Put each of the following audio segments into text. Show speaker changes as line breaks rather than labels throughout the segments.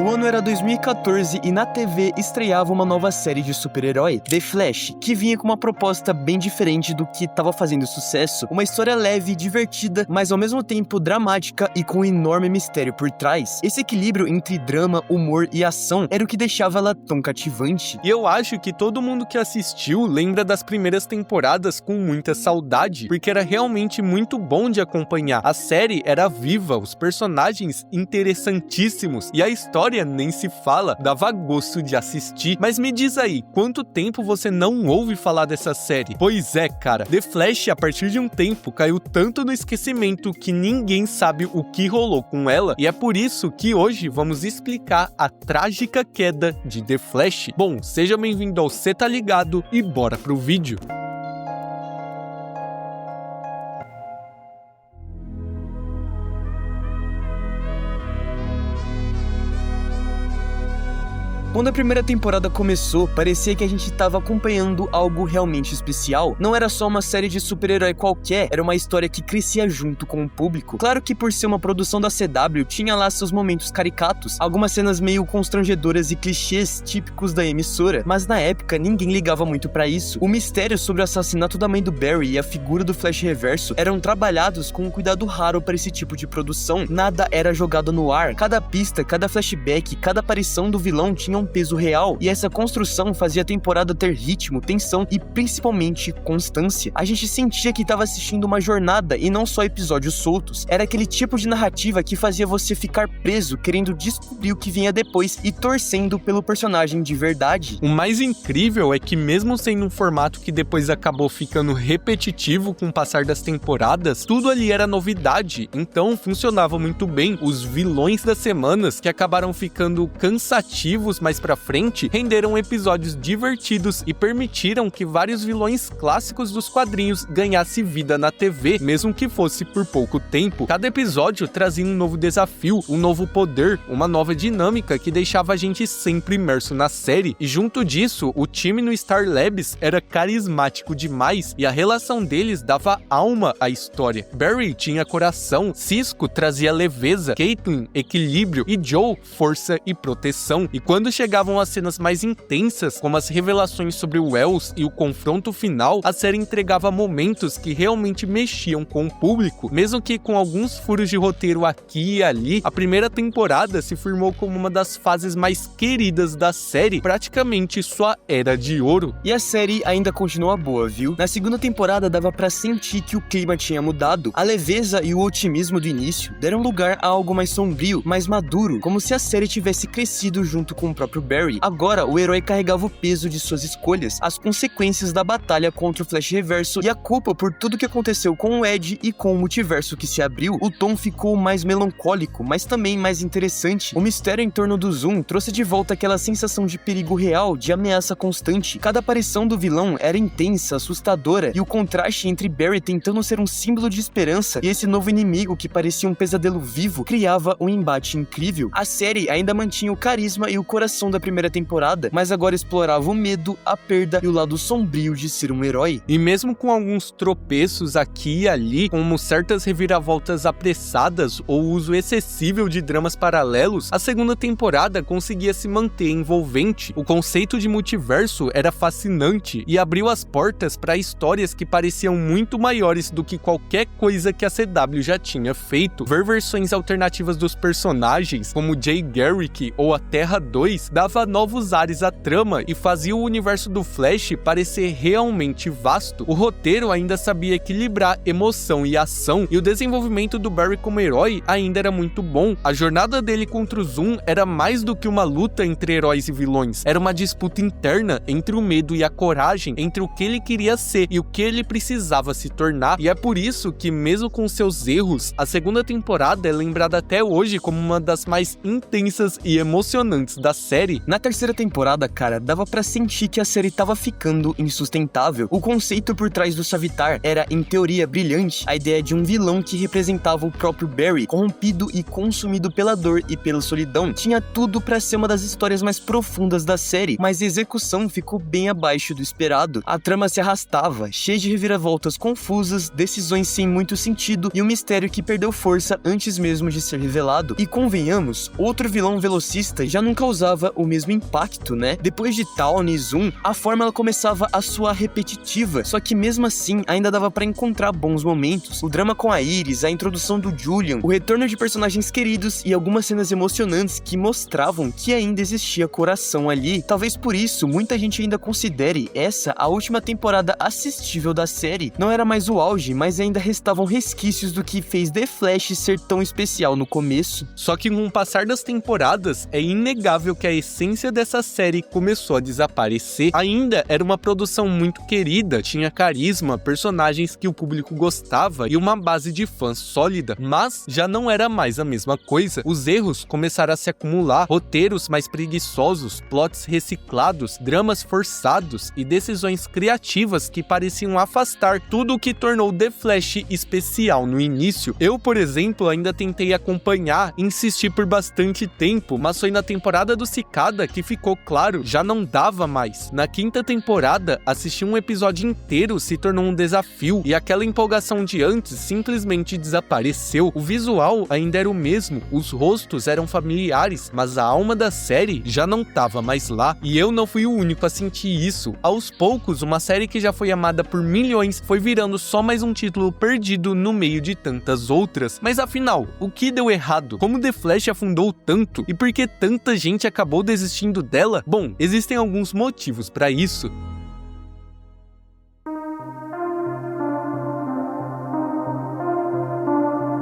O ano era 2014 e na TV estreava uma nova série de super-herói, The Flash, que vinha com uma proposta bem diferente do que estava fazendo sucesso, uma história leve e divertida, mas ao mesmo tempo dramática e com um enorme mistério por trás. Esse equilíbrio entre drama, humor e ação era o que deixava ela tão cativante.
E eu acho que todo mundo que assistiu lembra das primeiras temporadas com muita saudade, porque era realmente muito bom de acompanhar. A série era viva, os personagens interessantíssimos e a história nem se fala, dava gosto de assistir. Mas me diz aí, quanto tempo você não ouve falar dessa série? Pois é, cara, The Flash a partir de um tempo caiu tanto no esquecimento que ninguém sabe o que rolou com ela, e é por isso que hoje vamos explicar a trágica queda de The Flash. Bom, seja bem-vindo ao Cê Tá Ligado e bora pro vídeo.
Quando a primeira temporada começou, parecia que a gente estava acompanhando algo realmente especial. Não era só uma série de super-herói qualquer, era uma história que crescia junto com o público. Claro que por ser uma produção da CW, tinha lá seus momentos caricatos, algumas cenas meio constrangedoras e clichês típicos da emissora, mas na época ninguém ligava muito pra isso. O mistério sobre o assassinato da mãe do Barry e a figura do Flash Reverso eram trabalhados com um cuidado raro para esse tipo de produção. Nada era jogado no ar, cada pista, cada flashback, cada aparição do vilão tinha um peso real, e essa construção fazia a temporada ter ritmo, tensão e principalmente constância. A gente sentia que estava assistindo uma jornada e não só episódios soltos. Era aquele tipo de narrativa que fazia você ficar preso, querendo descobrir o que vinha depois e torcendo pelo personagem de verdade.
O mais incrível é que mesmo sendo um formato que depois acabou ficando repetitivo com o passar das temporadas, tudo ali era novidade, então funcionava muito bem. Os vilões das semanas, que acabaram ficando cansativos mais pra frente, renderam episódios divertidos e permitiram que vários vilões clássicos dos quadrinhos ganhassem vida na TV, mesmo que fosse por pouco tempo. Cada episódio trazia um novo desafio, um novo poder, uma nova dinâmica que deixava a gente sempre imerso na série, e junto disso, o time no Star Labs era carismático demais e a relação deles dava alma à história. Barry tinha coração, Cisco trazia leveza, Caitlin, equilíbrio e Joe, força e proteção. E quando chegavam as cenas mais intensas, como as revelações sobre o Wells e o confronto final, a série entregava momentos que realmente mexiam com o público. Mesmo que com alguns furos de roteiro aqui e ali, a primeira temporada se firmou como uma das fases mais queridas da série, praticamente sua era de ouro.
E a série ainda continua boa, viu? Na segunda temporada dava pra sentir que o clima tinha mudado. A leveza e o otimismo do início deram lugar a algo mais sombrio, mais maduro, como se a série tivesse crescido junto com o próprio Barry. Agora, o herói carregava o peso de suas escolhas, as consequências da batalha contra o Flash Reverso e a culpa por tudo que aconteceu com o Ed e com o multiverso que se abriu. O tom ficou mais melancólico, mas também mais interessante. O mistério em torno do Zoom trouxe de volta aquela sensação de perigo real, de ameaça constante. Cada aparição do vilão era intensa, assustadora, e o contraste entre Barry tentando ser um símbolo de esperança e esse novo inimigo que parecia um pesadelo vivo criava um embate incrível. A série ainda mantinha o carisma e o coração da primeira temporada, mas agora explorava o medo, a perda e o lado sombrio de ser um herói.
E mesmo com alguns tropeços aqui e ali, como certas reviravoltas apressadas ou uso excessivo de dramas paralelos, a segunda temporada conseguia se manter envolvente. O conceito de multiverso era fascinante e abriu as portas para histórias que pareciam muito maiores do que qualquer coisa que a CW já tinha feito. Ver versões alternativas dos personagens, como Jay Garrick ou a Terra 2, dava novos ares à trama e fazia o universo do Flash parecer realmente vasto. O roteiro ainda sabia equilibrar emoção e ação, e o desenvolvimento do Barry como herói ainda era muito bom. A jornada dele contra o Zoom era mais do que uma luta entre heróis e vilões, era uma disputa interna entre o medo e a coragem, entre o que ele queria ser e o que ele precisava se tornar, e é por isso que, mesmo com seus erros, a segunda temporada é lembrada até hoje como uma das mais intensas e emocionantes da série. série.
Na terceira temporada, cara, dava pra sentir que a série tava ficando insustentável. O conceito por trás do Savitar era, em teoria, brilhante. A ideia de um vilão que representava o próprio Barry, corrompido e consumido pela dor e pela solidão. Tinha tudo pra ser uma das histórias mais profundas da série, mas a execução ficou bem abaixo do esperado. A trama se arrastava, cheia de reviravoltas confusas, decisões sem muito sentido e um mistério que perdeu força antes mesmo de ser revelado. E convenhamos, outro vilão velocista já não causava o mesmo impacto, né? Depois de Tawny e Zoom, a fórmula começava a soar repetitiva, só que mesmo assim ainda dava pra encontrar bons momentos. O drama com a Iris, a introdução do Julian, o retorno de personagens queridos e algumas cenas emocionantes que mostravam que ainda existia coração ali. Talvez por isso muita gente ainda considere essa a última temporada assistível da série. Não era mais o auge, mas ainda restavam resquícios do que fez The Flash ser tão especial no começo.
Só que com o passar das temporadas, é inegável que a essência dessa série começou a desaparecer. Ainda era uma produção muito querida, tinha carisma, personagens que o público gostava e uma base de fãs sólida, mas já não era mais a mesma coisa. Os erros começaram a se acumular, roteiros mais preguiçosos, plots reciclados, dramas forçados e decisões criativas que pareciam afastar tudo o que tornou The Flash especial no início. Eu, por exemplo, ainda tentei acompanhar, insistir por bastante tempo, mas foi na temporada do Cicada que ficou claro, já não dava mais. Na quinta temporada, assistir um episódio inteiro se tornou um desafio e aquela empolgação de antes simplesmente desapareceu. O visual ainda era o mesmo, os rostos eram familiares, mas a alma da série já não tava mais lá. E eu não fui o único a sentir isso. Aos poucos, uma série que já foi amada por milhões foi virando só mais um título perdido no meio de tantas outras. Mas afinal, o que deu errado? Como The Flash afundou tanto? E por que tanta gente acabou desistindo dela? Bom, existem alguns motivos para isso.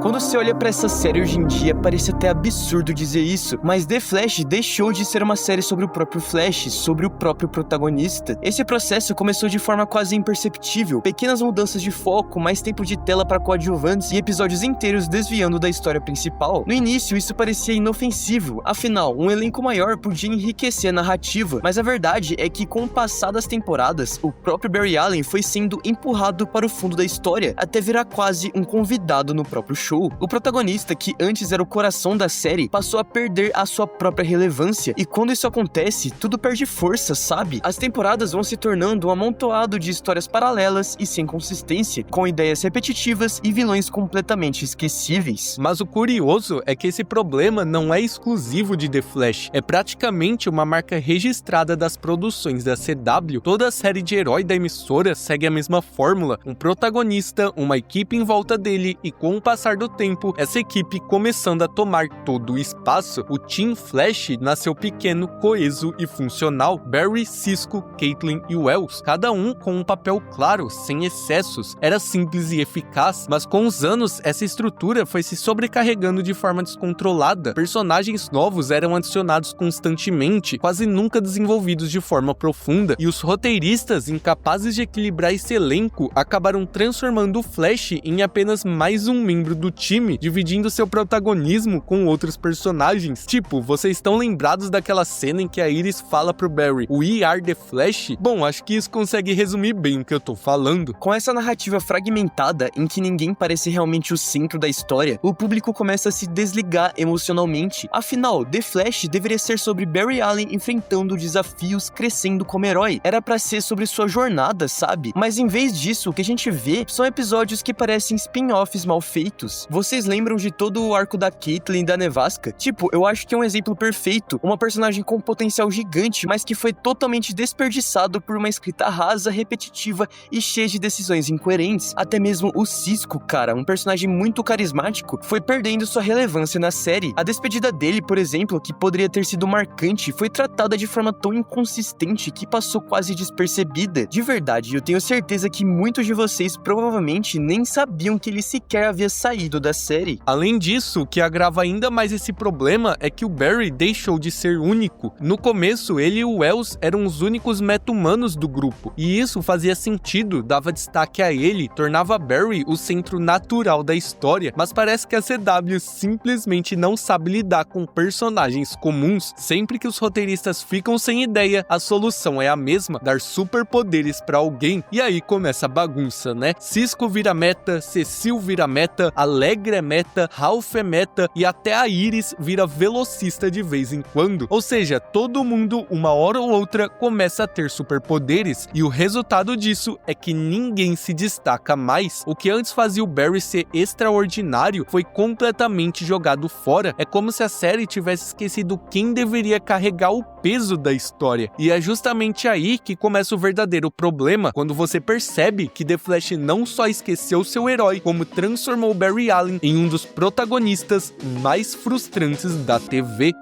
Quando você olha pra essa série hoje em dia, parece até absurdo dizer isso, mas The Flash deixou de ser uma série sobre o próprio Flash, sobre o próprio protagonista. Esse processo começou de forma quase imperceptível, pequenas mudanças de foco, mais tempo de tela para coadjuvantes e episódios inteiros desviando da história principal. No início, isso parecia inofensivo, afinal, um elenco maior podia enriquecer a narrativa, mas a verdade é que com o passar das temporadas, o próprio Barry Allen foi sendo empurrado para o fundo da história, até virar quase um convidado no próprio show. O protagonista, que antes era o coração da série, passou a perder a sua própria relevância, e quando isso acontece, tudo perde força, sabe? As temporadas vão se tornando um amontoado de histórias paralelas e sem consistência, com ideias repetitivas e vilões completamente esquecíveis.
Mas o curioso é que esse problema não é exclusivo de The Flash, é praticamente uma marca registrada das produções da CW. Toda a série de herói da emissora segue a mesma fórmula, um protagonista, uma equipe em volta dele, e com o passar do tempo, essa equipe começando a tomar todo o espaço. O Team Flash nasceu pequeno, coeso e funcional. Barry, Cisco, Caitlin e Wells, cada um com um papel claro, sem excessos. Era simples e eficaz, mas com os anos, essa estrutura foi se sobrecarregando de forma descontrolada. Personagens novos eram adicionados constantemente, quase nunca desenvolvidos de forma profunda, e os roteiristas, incapazes de equilibrar esse elenco, acabaram transformando o Flash em apenas mais um membro do time, dividindo seu protagonismo com outros personagens. Tipo, vocês estão lembrados daquela cena em que a Iris fala pro Barry, "We are the Flash"? Bom, acho que isso consegue resumir bem o que eu tô falando.
Com essa narrativa fragmentada, em que ninguém parece realmente o centro da história, o público começa a se desligar emocionalmente. Afinal, The Flash deveria ser sobre Barry Allen enfrentando desafios, crescendo como herói. Era pra ser sobre sua jornada, sabe? Mas em vez disso, o que a gente vê são episódios que parecem spin-offs mal feitos. Vocês lembram de todo o arco da Caitlin e da Nevasca? Tipo, eu acho que é um exemplo perfeito. Uma personagem com potencial gigante, mas que foi totalmente desperdiçado por uma escrita rasa, repetitiva e cheia de decisões incoerentes. Até mesmo o Cisco, cara, um personagem muito carismático, foi perdendo sua relevância na série. A despedida dele, por exemplo, que poderia ter sido marcante, foi tratada de forma tão inconsistente que passou quase despercebida. De verdade, eu tenho certeza que muitos de vocês provavelmente nem sabiam que ele sequer havia saído preferido da série.
Além disso, o que agrava ainda mais esse problema é que o Barry deixou de ser único. No começo, ele e o Wells eram os únicos meta-humanos do grupo, e isso fazia sentido, dava destaque a ele, tornava Barry o centro natural da história, mas parece que a CW simplesmente não sabe lidar com personagens comuns. Sempre que os roteiristas ficam sem ideia, a solução é a mesma, dar superpoderes pra alguém, e aí começa a bagunça, né? Cisco vira meta, Cecil vira meta, Allegra é meta, Ralph é meta, e até a Iris vira velocista de vez em quando. Ou seja, todo mundo, uma hora ou outra, começa a ter superpoderes, e o resultado disso é que ninguém se destaca mais. O que antes fazia o Barry ser extraordinário foi completamente jogado fora. É como se a série tivesse esquecido quem deveria carregar o peso da história. E é justamente aí que começa o verdadeiro problema, quando você percebe que The Flash não só esqueceu seu herói, como transformou Barry Allen em um dos protagonistas mais frustrantes da TV.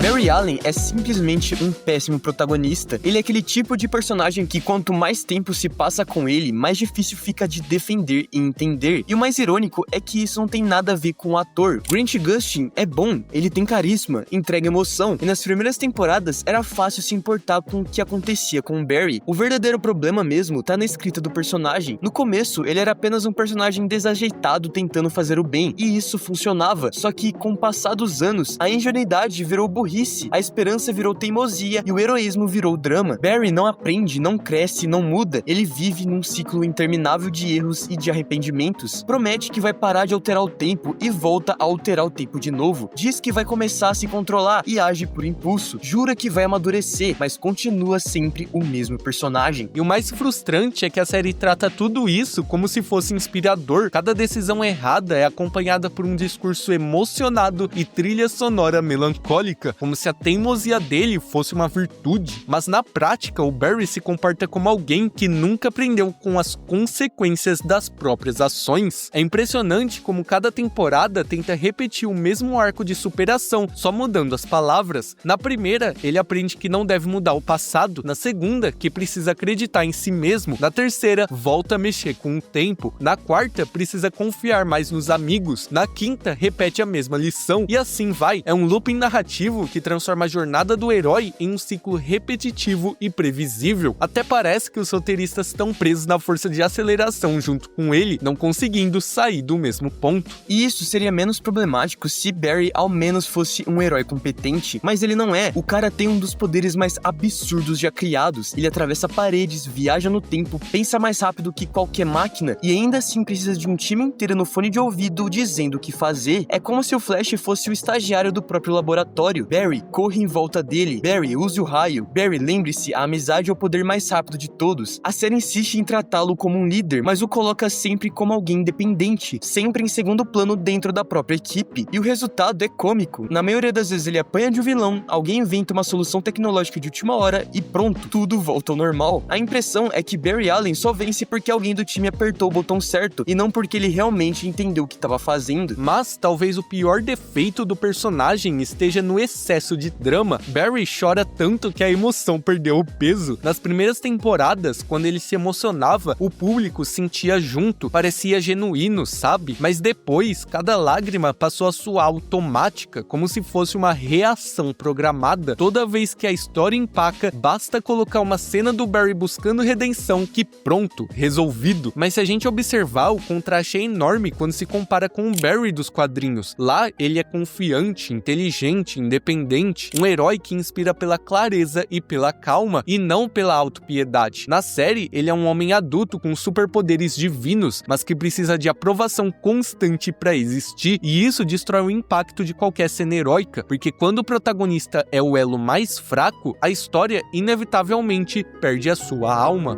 Barry Allen é simplesmente um péssimo protagonista. Ele é aquele tipo de personagem que quanto mais tempo se passa com ele, mais difícil fica de defender e entender. E o mais irônico é que isso não tem nada a ver com o ator. Grant Gustin é bom, ele tem carisma, entrega emoção, e nas primeiras temporadas era fácil se importar com o que acontecia com o Barry. O verdadeiro problema mesmo tá na escrita do personagem. No começo, ele era apenas um personagem desajeitado tentando fazer o bem, e isso funcionava. Só que com o passar dos anos, a ingenuidade virou burrice, a esperança virou teimosia e o heroísmo virou drama. Barry não aprende, não cresce, não muda. Ele vive num ciclo interminável de erros e de arrependimentos. Promete que vai parar de alterar o tempo e volta a alterar o tempo de novo. Diz que vai começar a se controlar e age por impulso. Jura que vai amadurecer, mas continua sempre o mesmo personagem.
E o mais frustrante é que a série trata tudo isso como se fosse inspirador. Cada decisão errada é acompanhada por um discurso emocionado e trilha sonora melancólica, como se a teimosia dele fosse uma virtude. Mas na prática, o Barry se comporta como alguém que nunca aprendeu com as consequências das próprias ações. É impressionante como cada temporada tenta repetir o mesmo arco de superação, só mudando as palavras. Na primeira, ele aprende que não deve mudar o passado. Na segunda, que precisa acreditar em si mesmo. Na terceira, volta a mexer com o tempo. Na quarta, precisa confiar mais nos amigos. Na quinta, repete a mesma lição. E assim vai. É um looping narrativo que transforma a jornada do herói em um ciclo repetitivo e previsível. Até parece que os roteiristas estão presos na força de aceleração junto com ele, não conseguindo sair do mesmo ponto.
E isso seria menos problemático se Barry ao menos fosse um herói competente, mas ele não é. O cara tem um dos poderes mais absurdos já criados. Ele atravessa paredes, viaja no tempo, pensa mais rápido que qualquer máquina e ainda assim precisa de um time inteiro no fone de ouvido dizendo o que fazer. É como se o Flash fosse o estagiário do próprio laboratório. Barry, corre em volta dele. Barry, use o raio. Barry, lembre-se, a amizade é o poder mais rápido de todos. A série insiste em tratá-lo como um líder, mas o coloca sempre como alguém independente, sempre em segundo plano dentro da própria equipe. E o resultado é cômico. Na maioria das vezes ele apanha de um vilão, alguém inventa uma solução tecnológica de última hora e pronto, tudo volta ao normal. A impressão é que Barry Allen só vence porque alguém do time apertou o botão certo e não porque ele realmente entendeu o que estava fazendo.
Mas talvez o pior defeito do personagem esteja no excesso de drama. Barry chora tanto que a emoção perdeu o peso. Nas primeiras temporadas, quando ele se emocionava, o público sentia junto, parecia genuíno, sabe? Mas depois, cada lágrima passou a soar automática, como se fosse uma reação programada. Toda vez que a história empaca, basta colocar uma cena do Barry buscando redenção que pronto, resolvido. Mas se a gente observar, o contraste é enorme quando se compara com o Barry dos quadrinhos. Lá, ele é confiante, inteligente, independente, um herói que inspira pela clareza e pela calma, e não pela autopiedade. Na série, ele é um homem adulto com superpoderes divinos, mas que precisa de aprovação constante para existir, e isso destrói o impacto de qualquer cena heróica, porque quando o protagonista é o elo mais fraco, a história inevitavelmente perde a sua alma.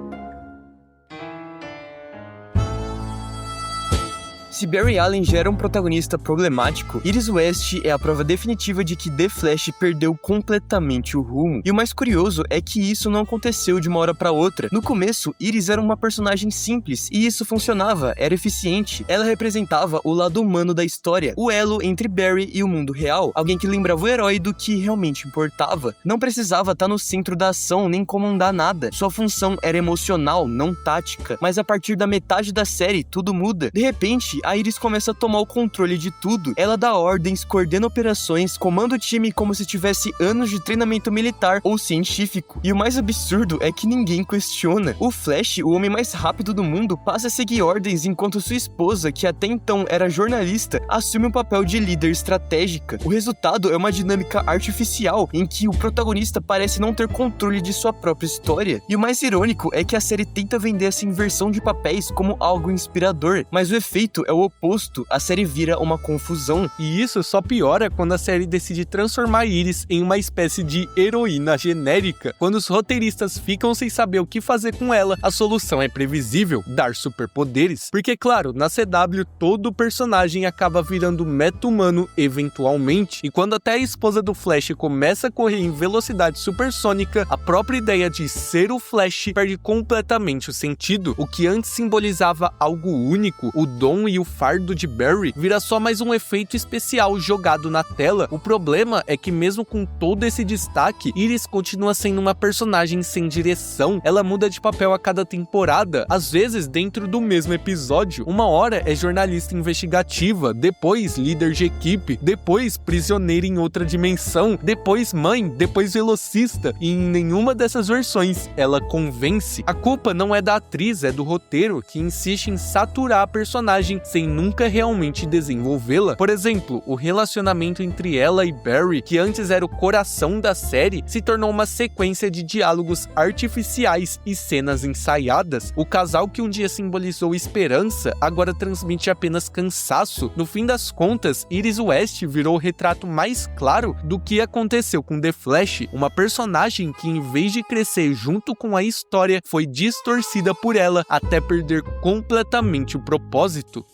se Barry Allen já era um protagonista problemático, Iris West é a prova definitiva de que The Flash perdeu completamente o rumo. E o mais curioso é que isso não aconteceu de uma hora pra outra. No começo, Iris era uma personagem simples, e isso funcionava, era eficiente. Ela representava o lado humano da história, o elo entre Barry e o mundo real, alguém que lembrava o herói do que realmente importava. Não precisava estar no centro da ação nem comandar nada, sua função era emocional, não tática. Mas a partir da metade da série, tudo muda. De repente, a Iris começa a tomar o controle de tudo. Ela dá ordens, coordena operações, comanda o time como se tivesse anos de treinamento militar ou científico. E o mais absurdo é que ninguém questiona. O Flash, o homem mais rápido do mundo, passa a seguir ordens enquanto sua esposa, que até então era jornalista, assume um papel de líder estratégica. O resultado é uma dinâmica artificial em que o protagonista parece não ter controle de sua própria história. E o mais irônico é que a série tenta vender essa inversão de papéis como algo inspirador, mas o efeito é o oposto, a série vira uma confusão.
E isso só piora quando a série decide transformar Iris em uma espécie de heroína genérica. Quando os roteiristas ficam sem saber o que fazer com ela, a solução é previsível, dar superpoderes. Porque claro, na CW todo personagem acaba virando meta-humano eventualmente, e quando até a esposa do Flash começa a correr em velocidade supersônica, a própria ideia de ser o Flash perde completamente o sentido. O que antes simbolizava algo único, o dom e o fardo de Barry, vira só mais um efeito especial jogado na tela. O problema é que mesmo com todo esse destaque, Iris continua sendo uma personagem sem direção. Ela muda de papel a cada temporada, às vezes dentro do mesmo episódio. Uma hora é jornalista investigativa, depois líder de equipe, depois prisioneira em outra dimensão, depois mãe, depois velocista, e em nenhuma dessas versões ela convence. A culpa não é da atriz, é do roteiro, que insiste em saturar a personagem sem nunca realmente desenvolvê-la. Por exemplo, o relacionamento entre ela e Barry, que antes era o coração da série, se tornou uma sequência de diálogos artificiais e cenas ensaiadas. O casal que um dia simbolizou esperança, agora transmite apenas cansaço. No fim das contas, Iris West virou o retrato mais claro do que aconteceu com The Flash, uma personagem que, em vez de crescer junto com a história, foi distorcida por ela até perder completamente o propósito.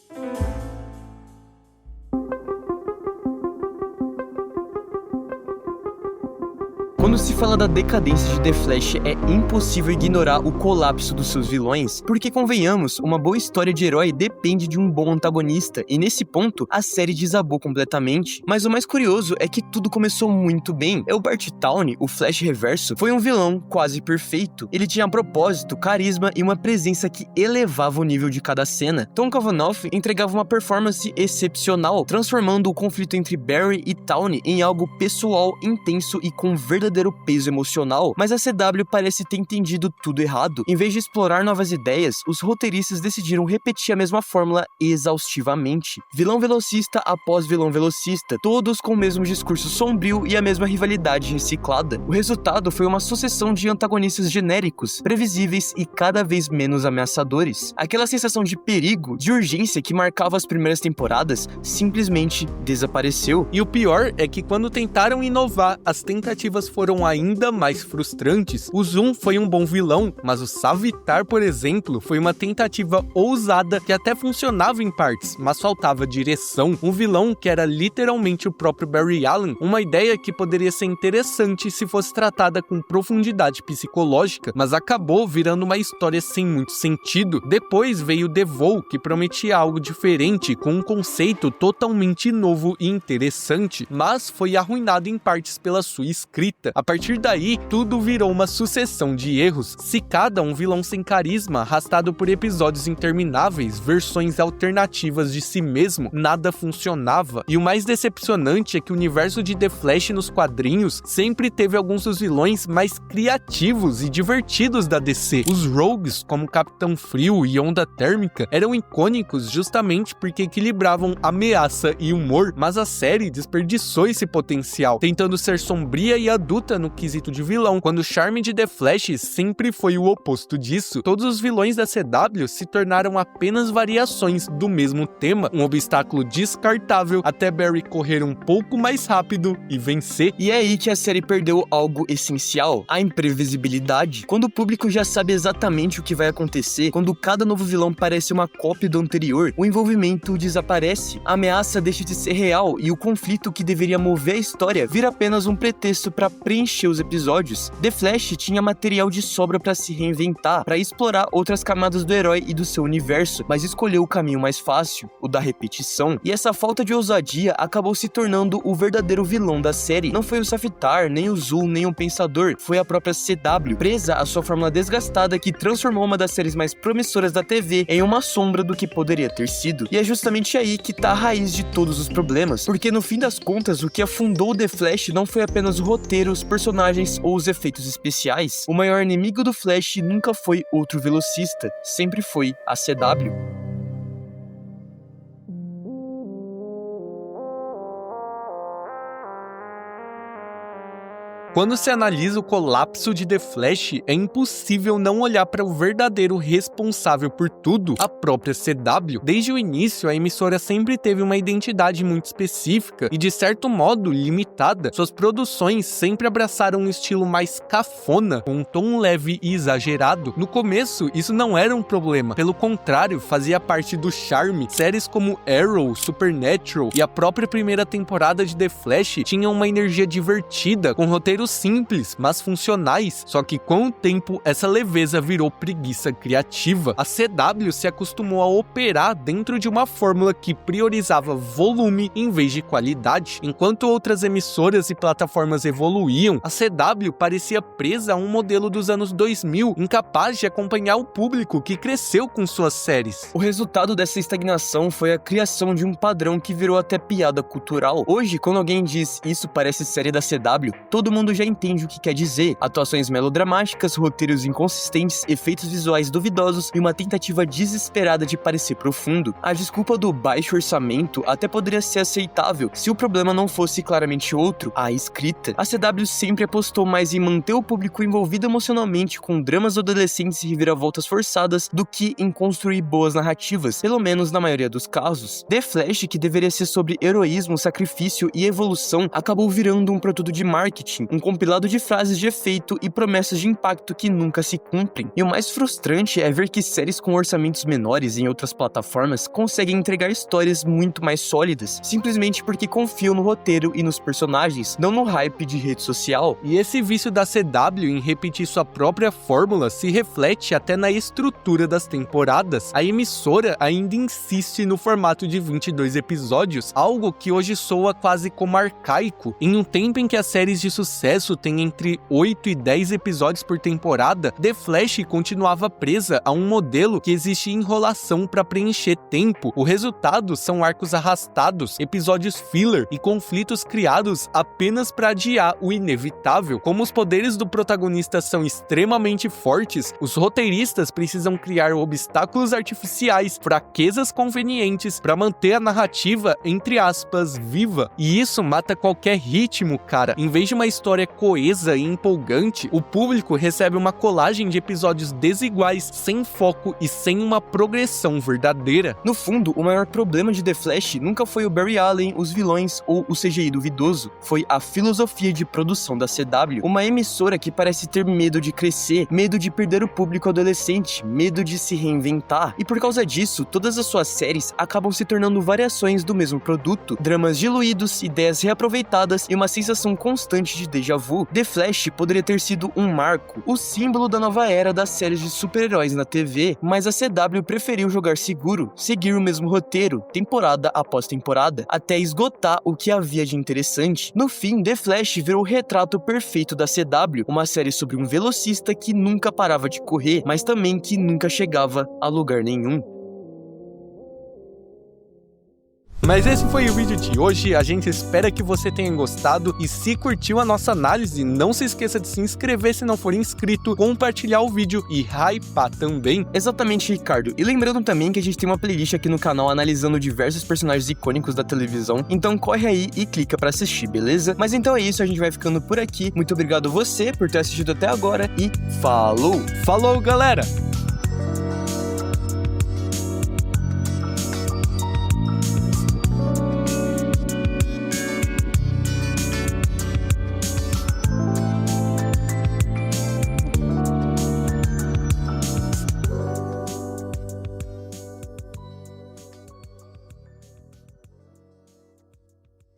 Quando se fala da decadência de The Flash, é impossível ignorar o colapso dos seus vilões, porque convenhamos, uma boa história de herói depende de um bom antagonista, e nesse ponto, a série desabou completamente. Mas o mais curioso é que tudo começou muito bem. O Bart Towne, o Flash Reverso, foi um vilão quase perfeito. Ele tinha propósito, carisma e uma presença que elevava o nível de cada cena. Tom Cavanagh entregava uma performance excepcional, transformando o conflito entre Barry e Towne em algo pessoal, intenso e com verdadeiro peso emocional, mas a CW parece ter entendido tudo errado. Em vez de explorar novas ideias, os roteiristas decidiram repetir a mesma fórmula exaustivamente. Vilão velocista após vilão velocista, todos com o mesmo discurso sombrio e a mesma rivalidade reciclada. O resultado foi uma sucessão de antagonistas genéricos, previsíveis e cada vez menos ameaçadores. Aquela sensação de perigo, de urgência que marcava as primeiras temporadas, simplesmente desapareceu.
E o pior é que quando tentaram inovar, as tentativas foram ainda mais frustrantes. O Zoom foi um bom vilão, mas o Savitar, por exemplo, foi uma tentativa ousada que até funcionava em partes, mas faltava direção. Um vilão que era literalmente o próprio Barry Allen, uma ideia que poderia ser interessante se fosse tratada com profundidade psicológica, mas acabou virando uma história sem muito sentido. Depois veio The Vow, que prometia algo diferente, com um conceito totalmente novo e interessante, mas foi arruinado em partes pela sua escrita. A partir daí, tudo virou uma sucessão de erros. Cicada, um vilão sem carisma, arrastado por episódios intermináveis, versões alternativas de si mesmo, nada funcionava. E o mais decepcionante é que o universo de The Flash nos quadrinhos sempre teve alguns dos vilões mais criativos e divertidos da DC. Os Rogues, como Capitão Frio e Onda Térmica, eram icônicos justamente porque equilibravam ameaça e humor, mas a série desperdiçou esse potencial, tentando ser sombria e adulta absoluta no quesito de vilão, quando o charme de The Flash sempre foi o oposto disso. Todos os vilões da CW se tornaram apenas variações do mesmo tema, um obstáculo descartável até Barry correr um pouco mais rápido e vencer.
E é aí que a série perdeu algo essencial, a imprevisibilidade. Quando o público já sabe exatamente o que vai acontecer, quando cada novo vilão parece uma cópia do anterior, o envolvimento desaparece, a ameaça deixa de ser real e o conflito que deveria mover a história vira apenas um pretexto para preencher os episódios. The Flash tinha material de sobra para se reinventar, para explorar outras camadas do herói e do seu universo, mas escolheu o caminho mais fácil, o da repetição. E essa falta de ousadia acabou se tornando o verdadeiro vilão da série. Não foi o Savitar, nem o Zul, nem o Pensador, foi a própria CW, presa à sua fórmula desgastada que transformou uma das séries mais promissoras da TV em uma sombra do que poderia ter sido. E é justamente aí que tá a raiz de todos os problemas, porque no fim das contas o que afundou The Flash não foi apenas o roteiro, os personagens ou os efeitos especiais. O maior inimigo do Flash nunca foi outro velocista, sempre foi a CW.
Quando se analisa o colapso de The Flash, é impossível não olhar para o verdadeiro responsável por tudo, a própria CW. Desde o início, a emissora sempre teve uma identidade muito específica e, de certo modo, limitada. Suas produções sempre abraçaram um estilo mais cafona, com um tom leve e exagerado. No começo, isso não era um problema, pelo contrário, fazia parte do charme. Séries como Arrow, Supernatural e a própria primeira temporada de The Flash tinham uma energia divertida, com roteiros simples, mas funcionais, só que com o tempo essa leveza virou preguiça criativa. A CW se acostumou a operar dentro de uma fórmula que priorizava volume em vez de qualidade. Enquanto outras emissoras e plataformas evoluíam, a CW parecia presa a um modelo dos anos 2000, incapaz de acompanhar o público que cresceu com suas séries.
O resultado dessa estagnação foi a criação de um padrão que virou até piada cultural. Hoje, quando alguém diz "isso parece série da CW", todo mundo já entende o que quer dizer. Atuações melodramáticas, roteiros inconsistentes, efeitos visuais duvidosos e uma tentativa desesperada de parecer profundo. A desculpa do baixo orçamento até poderia ser aceitável se o problema não fosse claramente outro, a escrita. A CW sempre apostou mais em manter o público envolvido emocionalmente com dramas adolescentes e reviravoltas forçadas do que em construir boas narrativas, pelo menos na maioria dos casos. The Flash, que deveria ser sobre heroísmo, sacrifício e evolução, acabou virando um produto de marketing, um compilado de frases de efeito e promessas de impacto que nunca se cumprem. E o mais frustrante é ver que séries com orçamentos menores em outras plataformas conseguem entregar histórias muito mais sólidas, simplesmente porque confiam no roteiro e nos personagens, não no hype de rede social.
E esse vício da CW em repetir sua própria fórmula se reflete até na estrutura das temporadas. A emissora ainda insiste no formato de 22 episódios, algo que hoje soa quase como arcaico. Em um tempo em que as séries de sucesso têm entre 8 e 10 episódios por temporada, The Flash continuava presa a um modelo que exige enrolação para preencher tempo. O resultado são arcos arrastados, episódios filler e conflitos criados apenas para adiar o inevitável. Como os poderes do protagonista são extremamente fortes, os roteiristas precisam criar obstáculos artificiais, fraquezas convenientes para manter a narrativa, entre aspas, viva. E isso mata qualquer ritmo, cara. Em vez de uma história coesa e empolgante, o público recebe uma colagem de episódios desiguais, sem foco e sem uma progressão verdadeira.
No fundo, o maior problema de The Flash nunca foi o Barry Allen, os vilões ou o CGI duvidoso, foi a filosofia de produção da CW, uma emissora que parece ter medo de crescer, medo de perder o público adolescente, medo de se reinventar, e por causa disso, todas as suas séries acabam se tornando variações do mesmo produto, dramas diluídos, ideias reaproveitadas e uma sensação constante de déjà vu. The Flash poderia ter sido um marco, o símbolo da nova era das séries de super-heróis na TV, mas a CW preferiu jogar seguro, seguir o mesmo roteiro, temporada após temporada, até esgotar o que havia de interessante. No fim, The Flash virou o retrato perfeito da CW, uma série sobre um velocista que nunca parava de correr, mas também que nunca chegava a lugar nenhum.
Mas esse foi o vídeo de hoje, a gente espera que você tenha gostado e se curtiu a nossa análise, não se esqueça de se inscrever se não for inscrito, compartilhar o vídeo e hypar também.
Exatamente, Ricardo. E lembrando também que a gente tem uma playlist aqui no canal analisando diversos personagens icônicos da televisão, então corre aí e clica pra assistir, beleza? Mas então é isso, a gente vai ficando por aqui. Muito obrigado você por ter assistido até agora e falou!
Falou, galera!